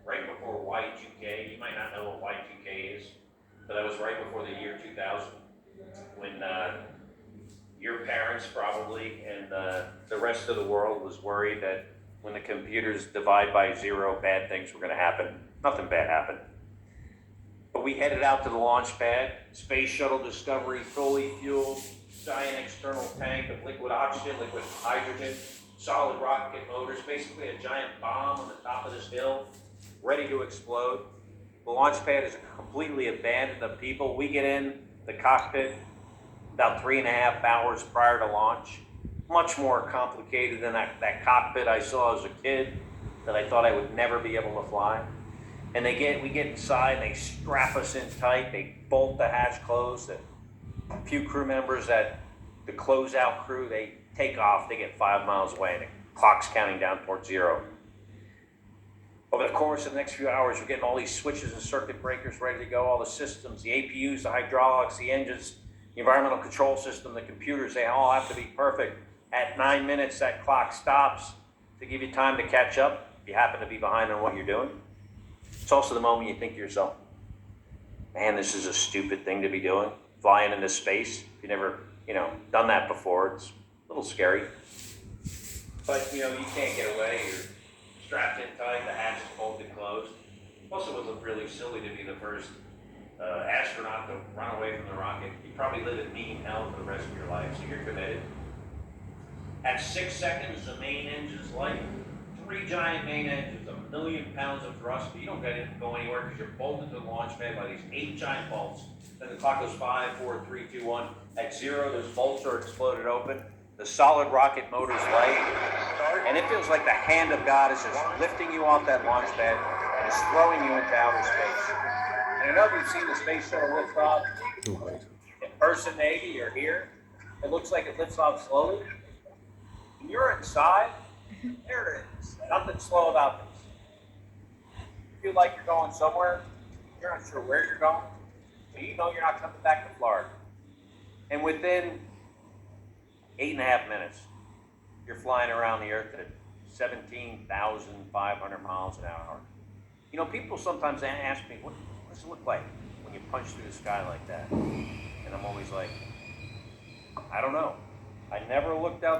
right before Y2K. You might not know what Y2K is, but that was right before the year 2000 when your parents probably and the rest of the world was worried that when the computers divide by zero, bad things were going to happen. Nothing bad happened. But we headed out to the launch pad, Space Shuttle Discovery, fully fueled, giant external tank of liquid oxygen, liquid hydrogen, solid rocket motors, basically a giant bomb on the top of this hill, ready to explode. The launch pad is completely abandoned of people. We get in the cockpit about 3.5 hours prior to launch. Much more complicated than that cockpit I saw as a kid that I thought I would never be able to fly. And we get inside, and they strap us in tight, they bolt the hatch closed. A few crew members the closeout crew, they take off, they get 5 miles away, and the clock's counting down towards zero. Over the course of the next few hours, we're getting all these switches and circuit breakers ready to go, all the systems, the APUs, the hydraulics, the engines, the environmental control system, the computers, they all have to be perfect. At 9 minutes, that clock stops to give you time to catch up if you happen to be behind on what you're doing. It's also the moment you think to yourself, man, this is a stupid thing to be doing, flying into space. If you've never, done that before, it's a little scary. But, you can't get away. You're strapped in tight, the hatch is bolted closed. Plus, it would look really silly to be the first astronaut to run away from the rocket. You probably live in mean hell for the rest of your life, so you're committed. At 6 seconds, the main engine's light. 3 giant main engines, 1 million pounds of thrust, but you don't go anywhere because you're bolted to the launch pad by these 8 giant bolts. Then the clock goes 5, 4, 3, 2, 1. At 0, those bolts are exploded open. The solid rocket motors light, and it feels like the hand of God is just lifting you off that launch pad and is throwing you into outer space. And I know you've seen the space shuttle lift off in person, maybe, or here. It looks like it lifts off slowly. When you're inside, there it is. Nothing slow about this. You feel like you're going somewhere. You're not sure where you're going, but you know you're not coming back to Florida. And within 8.5 minutes, you're flying around the Earth at 17,500 miles an hour. People sometimes ask me, what does it look like when you punch through the sky like that? And I'm always like, I don't know. I never looked out the